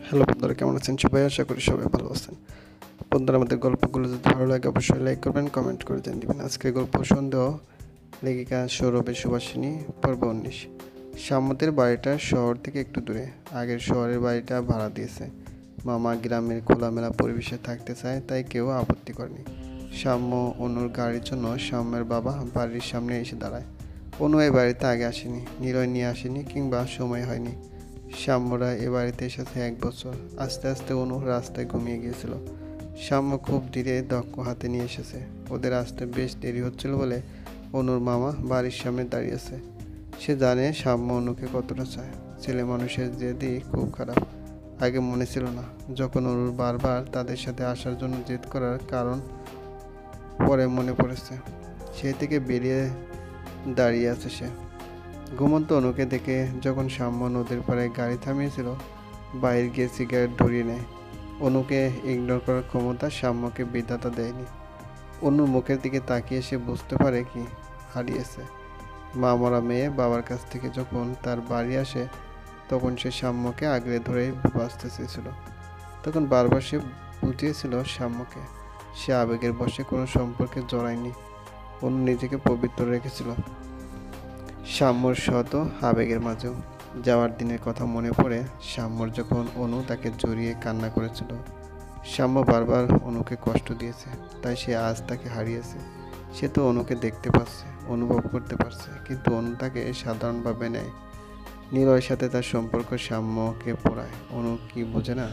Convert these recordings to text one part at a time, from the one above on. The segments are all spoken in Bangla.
হ্যালো বন্ধুরা, কেমন আছেন সবাই? আশা করি সবাই ভালো আছেন। বন্ধুরা, আমাদের গল্পগুলো যদি ভালো লাগে অবশ্যই লাইক করবেন, কমেন্ট করে দিবেন। আজকের গল্প সন্দেহ, লেখিকা সৌরভে সুভাষিনী, পর্ব 19। সাম্যদের বাড়িটা শহর থেকে একটু দূরে। আগের শহরের বাড়িটা ভাড়া দিয়েছে। মামা গ্রামের খোলামেলা পরিবেশে থাকতে চায়, তাই কেউ আপত্তি করেনি। সাম্য অনুর গাড়ির জন্য সাম্যের বাবা বাড়ির সামনে এসে দাঁড়ায়। অনু এই বাড়িতে আগে আসেনি, নিলয় নিয়ে আসেনি, কিংবা সময় হয়নি। সাম্যরা এ বাড়িতে এসেছে 1 বছর। আস্তে আস্তে অনু রাস্তায় ঘুমিয়ে গিয়েছিল। সাম্য খুব ধীরে দক্ষ হাতে নিয়ে এসেছে। ওদের আসতে বেশ দেরি হচ্ছিল বলে অনুর মামা বাড়ির সামনে দাঁড়িয়েছে। সে জানে সাম্য অনুকে কতটা চায়। ছেলে মানুষের জেদই খুব খারাপ। আগে মনে ছিল না, যখন অনুর বারবার তাদের সাথে আসার জন্য জেদ করার কারণ পরে মনে পড়েছে। সেই থেকে বেরিয়ে দাঁড়িয়ে আছে সে। ঘুমন্ত অনুকে দেখে যখন সাম্য নদীর পাড়ে গাড়ি থামিয়েছিল, বাইরে গিয়ে সিগারেট ধরিয়ে নেয়। অনুকে ইগনোর করার ক্ষমতা সাম্যকে বিধাতা দেয়নি। অনুর মুখের দিকে তাকিয়ে সে বুঝতে পারে কি হারিয়েছে। মা মরা মেয়ে বাবার কাছ থেকে যখন তার বাড়ি আসে, তখন সে সাম্যকে আগলে ধরে বাঁচতে চেয়েছিল। তখন বারবার সে বুঝিয়েছিল সাম্যকে সে আবেগের বশে কোনো সম্পর্কে জড়ায়নি। অনু নিজেকে পবিত্র রেখেছিল সাম্যর শত আবেগের মাঝেও। যাওয়ার দিনের কথা মনে পড়ে সাম্যর, যখন অনু তাকে জড়িয়ে কান্না করেছিল। সাম্য বারবার অনুকে কষ্ট দিয়েছে, তাই সে আজ তাকে হারিয়েছে। সে তো অনুকে দেখতে পাচ্ছে, অনুভব করতে পারছে, কিন্তু অনু তাকে সাধারণভাবে নেয়। নিলয়ের সাথে তার সম্পর্ক সাম্যকে পোড়ায়। অনু কি বোঝে না?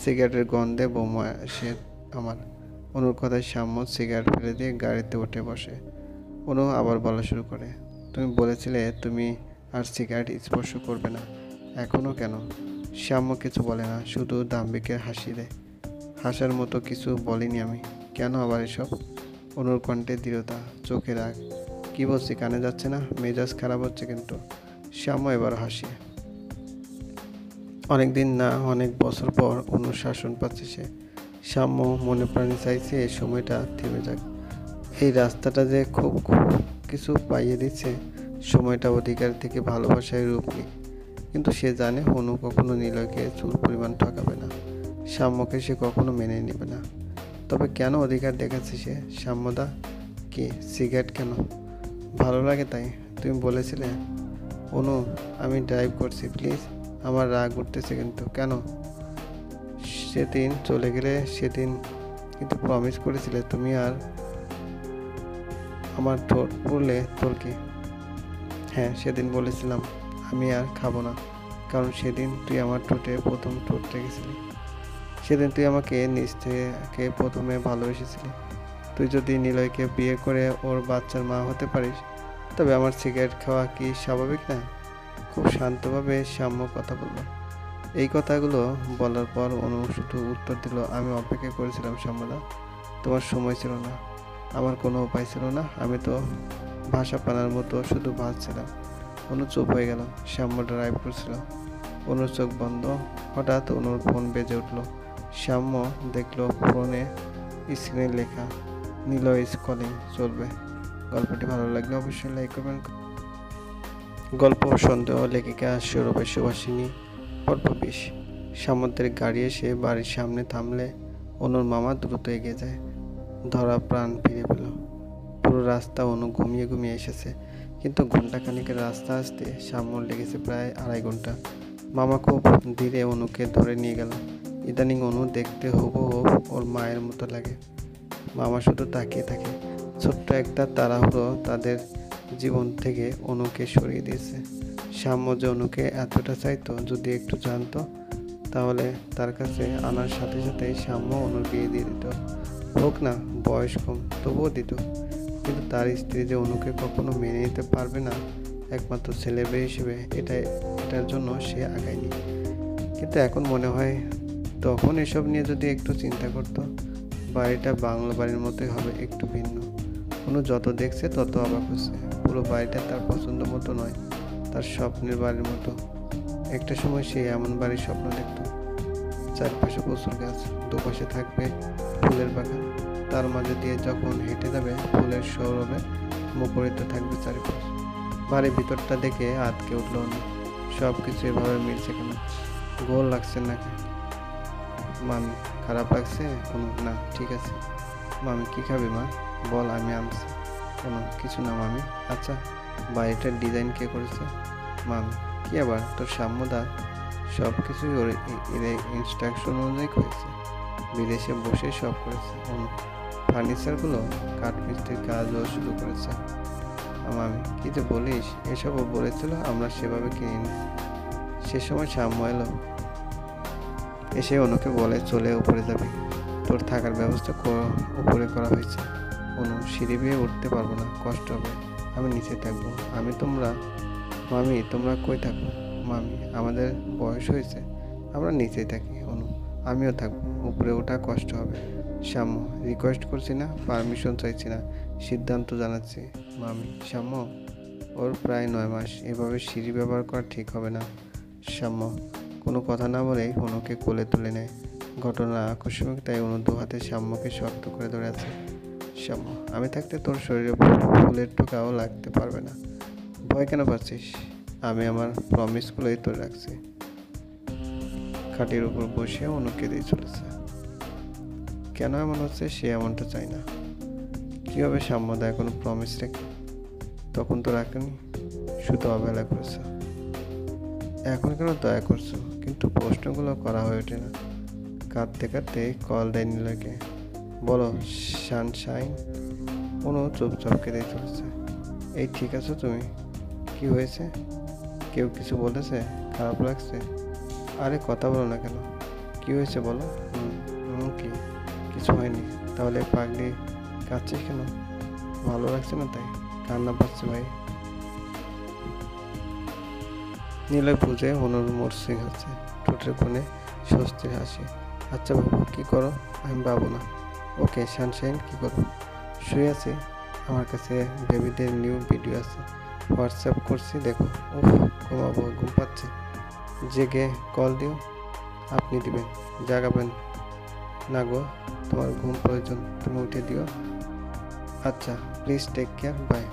সিগারেটের গন্ধে বোমা সে আমার। অনুর কথায় সাম্য সিগারেট ফেলে দিয়ে গাড়িতে উঠে বসে। অনু আবার বলা শুরু করে, তুমি বলেছিলে তুমি আর সিগারেট স্পর্শ করবে না, এখনও কেন? শ্যাম্য কিছু বলে না, শুধু দাম্ভিকের হাসি দেয়। হাসার মতো কিছু বলিনি আমি। কেন আবার এসব? অনুর কণ্ঠে দৃঢ়তা, চোখে রাগ। কি বলছি কানে যাচ্ছে না? মেজাজ খারাপ হচ্ছে কিন্তু। শ্যাম্য এবার হাসি। অনেকদিন না, অনেক বছর পর অনুশাসন পাচ্ছে সে। শ্যাম্য মনে প্রাণে চাইছে এই সময়টা থেমে যাক। এই রাস্তাটা যে খুব কিছু পাইয়ে দিচ্ছে। সময়টা অধিকার থেকে ভালোবাসায় রূপ নিক। কিন্তু সে জানে অনু কখনো নিলয়কে চুল পরিমাণ ঠকাবে না। সাম্যকে সে কখনো মেনে নেবে না। তবে কেন অধিকার দেখাচ্ছে সে? সাম্যদা, কি সিগারেট কেন? ভালো লাগে তাই? তুমি বলেছিলে। অনু, আমি ড্রাইভ করছি, প্লিজ। আমার রাগ উঠতেছে কিন্তু। কেন? সেদিন চলে গেলে, সেদিন কিন্তু প্রমিস করেছিলে তুমি আর আমার ঠোঁট পুড়লে তোর কি? হ্যাঁ, সেদিন বলেছিলাম আমি আর খাবো না, কারণ সেদিন তুই আমার ঠোঁটে প্রথম ঠোঁট রেখেছিলি। সেদিন তুই আমাকে নিজ থেকে প্রথমে ভালোবেসেছিলি। তুই যদি নিলয়কে বিয়ে করে ওর বাচ্চার মা হতে পারিস, তবে আমার সিগারেট খাওয়া কি স্বাভাবিক না? খুব শান্তভাবে সাম্য কথা বলল। এই কথাগুলো বলার পর অনু শুধু উত্তর দিল, আমি অপেক্ষা করেছিলাম সাম্যদা। তোমার সময় ছিল না, আমার কোনো উপায় ছিল না। আমি তো ভাষা পানার মতো শুধু ভাবছিলাম। অনু চুপ হয়ে গেল। শ্যাম্য ড্রাইভ করছিল। অনুর চোখ বন্ধ। হঠাৎ অনুর ফোন বেজে উঠল। শ্যাম্য দেখলো ফোনে স্ক্রিনে লেখা, নিলয় ইজ কলিং। চলবে। গল্পটি ভালো লাগলে অবশ্যই লাইক করবেন। গল্প সন্দেহ, লেখিকা সৌরভে সুভাষিনী, পর্ব 20। সামুদ্রিক গাড়ি এসে বাড়ির সামনে থামলে অনুর মামা দ্রুত এগিয়ে যায়। ধরা প্রাণ ফিরে পেল। পুরো রাস্তা অনু ঘুমিয়ে ঘুমিয়ে এসেছে, কিন্তু ঘন্টাখানিকের রাস্তা আসতে সামনে লেগেছে প্রায় 2.5 ঘন্টা। মামা খুব ধীরে অনুকে ধরে নিয়ে গেল। ইদানিং অনু দেখতে হুবহু ওর মায়ের মতো লাগে। মামা শুধু তাকিয়ে থাকে। ছোট্ট একটা তাড়াহুড়ো তাদের জীবন থেকে অনুকে সরিয়ে দিয়েছে। সাম্য যে অনুকে এতটা চাইতো, যদি একটু জানতো, তাহলে তার কাছে আনার সাথে সাথে সাম্য অনুর বিয়ে দিয়ে দিত। হোক না, বয়স কম, তবুও দিত। কিন্তু তার স্ত্রী যে অনুকে কখনো মেনে নিতে পারবে না একমাত্র ছেলে মেয়ে হিসেবে, এটার জন্য সে আগায়নি। কিন্তু এখন মনে হয়, তখন এসব নিয়ে যদি একটু চিন্তা করত। বাড়িটা বাংলা বাড়ির মতোই হবে, একটু ভিন্ন। অনু যত দেখছে তত অবাক হচ্ছে। পুরো বাড়িটা তার পছন্দ মতো নয়, তার স্বপ্নের বাড়ির মতো। একটা সময় সে এমন বাড়ির স্বপ্ন দেখত, চারপাশে প্রচুর গাছ, দুপাশে থাকবে ফুলের বাগান, তার মাঝে দিয়ে যখন হেঁটে যাবে ফুলের সৌরভে মুখরিত থাকবে চারিপাশ। বাড়ির ভিতরটা দেখে আটকে উঠল অনু। সব কিছু এভাবে মিলছে কেন? গোল লাগছে নাকি? মামি খারাপ লাগছে? অনু না ঠিক আছে। মামি কি খাবি মা? বল আমি আনছি। অনু কিছু না মামি। আচ্ছা বাড়িটার ডিজাইন কে করেছে? মামি কি আবার তোর সাম্যদা? সব কিছুই ওর ইনস্ট্রাকশন অনুযায়ী করেছে, বিদেশে বসে সব করেছে। অনু ফার্নিচারগুলো কাঠমিস্ত্রির কাজও শুরু করেছে। মামি কি যে বলিস, এসবও বলেছিল, আমরা সেভাবে কিনে নিই। সে সময় সাম্য এলো, এসে অনুকে বলে চলে উপরে যাবি, তোর থাকার ব্যবস্থা উপরে করা হয়েছে। অনু সিঁড়ি বেয়ে উঠতে পারবো না, কষ্ট হবে, আমি নিচে থাকবো। মামি তোমরা কই থাকো? মামি আমাদের বয়স হয়েছে, আমরা নিচেই থাকি। অনু আমিও থাকবো, উপরে ওঠা কষ্ট হবে। শ্যাম্য রিকোয়েস্ট করছি না, পারমিশন চাইছি না, সিদ্ধান্ত জানাচ্ছি। মামি শ্যাম্য ওর প্রায় 9 মাস, এভাবে সিঁড়ি ব্যবহার করা ঠিক হবে না। শ্যাম্য কোনো কথা না বলেই অনুকে কোলে তুলে নেয়। ঘটনা আকস্মিক, তাই অনু দু হাতে শ্যাম্যকে শক্ত করে ধরে আছে। শ্যাম্য আমি থাকতে তোর শরীরে ফুলের টোকাও লাগতে পারবে না, ভয় কেন পাচ্ছিস? আমি আমার প্রমিসগুলোই তোর রাখছি। খাটের উপর বসে অনু কেঁদেই চলেছে। কেন এমন হচ্ছে সে এমনটা চায় না। কীভাবে সাম্যদা এখনো প্রমিস রাখে? তখন তো রাখেনি, শুধু অবহেলা করেছে। এখন কেন দয়া করছো? কিন্তু প্রশ্নগুলো করা হয়ে ওঠে না। কাঁদতে কাঁদতে কল দেয় নীলয়কে। বলো সানশাইন। অনু চুপচাপ কেঁদেই চলেছে। এই ঠিক আছো তুমি? কি হয়েছে? কেউ কিছু বলেছে? খারাপ লাগছে? আরে কথা বলো না কেন, কি হয়েছে বলো? কি কিছু হয়নি। তাহলে পাগলি কাঁদছিস কেন? ভালো লাগছে না তাই কান্না পাচ্ছে ভাই। নীলয় বুঝে অনুর মরসিং আছে, ঠোঁটের কোণে স্বস্তির হাসি। আচ্ছা বাবু কি করো? আমি বাবু না। ওকে সানশাইন কি করো? শুয়ে আছি, আমার কাছে বেবিদের নিউ ভিডিও আছে, হোয়াটসঅ্যাপ করছি দেখো। উফ ঘুমাবো, ঘুম পাচ্ছে। জেগে কল দিও। আপনি দিবেন? জাগাবেন না গো, তোমার ঘুম প্রয়োজন, তুমি উঠে দিও। আচ্ছা প্লিজ টেক কেয়ার, বাই।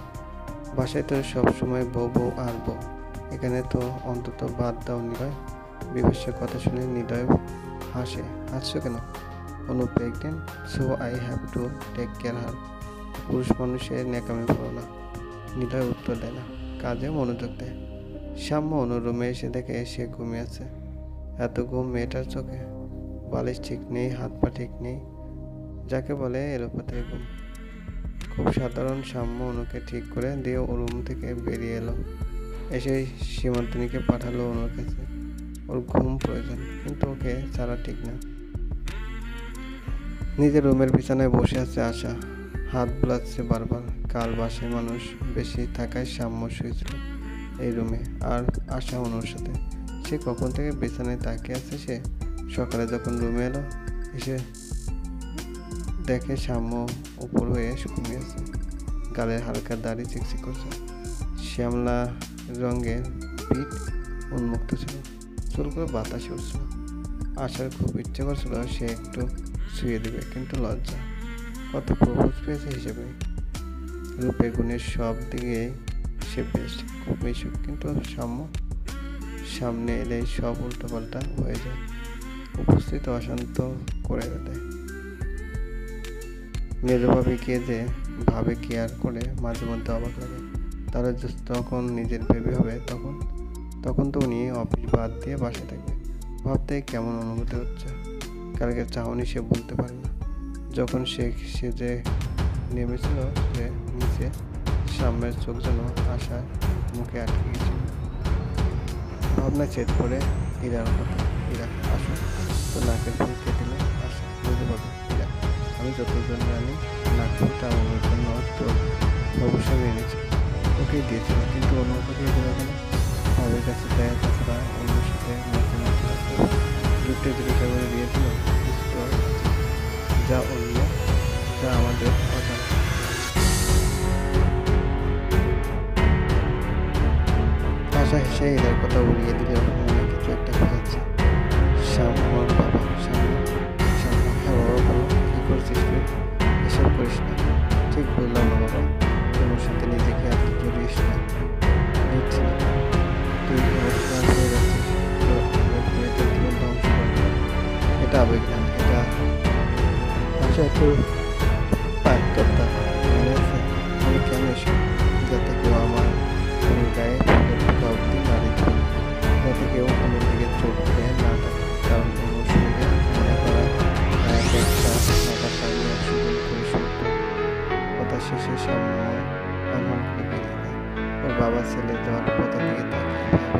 বাসায় তো সবসময় বউ আর বউ, এখানে তো অন্তত বাদ দাও নিলয়। বিভৎসের কথা শুনে নিলয় হাসে। হাসছো কেন? Anu pregnant, so I have to take care her. পুরুষ মানুষের ন্যাকামি করো না। নিলয় উত্তর দেয় না, কাজে মনোযোগ দেয়। শ্যাম্য অনুর রুমে এসে দেখে সে ঘুমিয়ে আছে। এত ঘুম মেয়েটার চোখে, বালিশ ঠিক নেই, হাত পা ঠিক নেই, যাকে বলে এলোপাতাড়ি ঘুম। খুব সাধারণ। শ্যাম্য অনুকে ঠিক করে দিয়ে ও রুম থেকে বেরিয়ে এলো। এসে সীমান্তনীকে পাঠালো অনুর কাছে। ওর ঘুম প্রয়োজন, কিন্তু ওকে ছাড়া ঠিক না। নিজের রুমের বিছানায় বসে আছে আশা, হাত বোলাচ্ছে বারবার। কাল বাসায় মানুষ বেশি থাকায় শ্যাম্য শুয়েছিল এই রুমে, আর আশা অনুর সাথে। সে কখন থেকে বিছানায় তাকিয়ে আছে। সে সকালে যখন রুমে এলো, এসে দেখে শ্যাম্য উপর হয়ে ঘুমিয়ে আছে। গালের হালকা দাড়ি চিকচিক করছে, শ্যামলা রঙের পিঠ উন্মুক্ত ছিল, চুলগুলো বাতাসে উঠছিল। আশার খুব ইচ্ছে করছিল সে একটু শুয়ে দেবে, কিন্তু লজ্জা। কত প্রপোজ পেয়েছে হিসেবে। রূপের গুণের সব দিকে সে বেস্ট, খুব মিশুক, কিন্তু সামনে এলেই সব উল্টোপাল্টা হয়ে যায়, উপস্থিত অশান্ত করে দেয়। মেজভাবিকে যে ভাবে কেয়ার করে মাঝে মধ্যে অবাক লাগে। তারা যখন নিজের বেবি হবে তখন তো উনি অফিস বাদ দিয়ে বাসায় থাকবে। ভাবতে কেমন অনুভূতি হচ্ছে। কালকে চাহনি সে বলতে পারে না। যখন সে যে নেমেছিল সে নিচে, সামনের চোখ যেন আশার মুখে আটকে গেছিল। ভাবনা ছেদ করে ইরার কথা। ইরা আসো, তো নাকের ফুল কেটে দিলে। আশা বুঝতে পারবে। ইরা আমি যতজন জানি নাক ফুলটা আমার জন্য তোর অবশ্যই এনেছি, ওকেই দিয়েছিল, কিন্তু অন্য ওকে দিল কেন? ভাবের কাছে দেয়, তাছাড়া অন্য সাথে গিফটের জিজ্ঞাসা করে দিয়েছিল যা অন্য, যা আমাদের অজানা। আশা হেসে এদের কথা উড়িয়ে দিলে মনে কিছু একটা বোঝাচ্ছে। শ্যামর বাবা, শ্যাম হ্যাঁ বাবা বলো, কী করছিস তুই? এসব করিস না। ঠিক বললাম না বাবা, তোমার সাথে নিজেকে এত জড়িয়েস না। দিচ্ছি না, তুই ইমোশনাল হয়ে যাচ্ছিস, তোর মেয়েটার জীবন ধ্বংস করবি। এটা আবেগ না, চাকর পাক কথা মনে আছে? আমি কেন এসব? যাতে কেউ আমার কোনো গায়ে ফুলের ফোঁটা অব্দি না দিতে পারে, যাতে কেউ আমার দিকে চোখ দিয়ে না থাকে, কারণ এই মৌসুমে মনে করা এক একটা নাগাছা আমি একশো গুণ করে শুনতো। কথা শেষে সামনে আরমান করে বেরিয়ে যায়। ওর বাবা ছেলে যাওয়ার পথের দিকে তাকিয়ে ভাবে,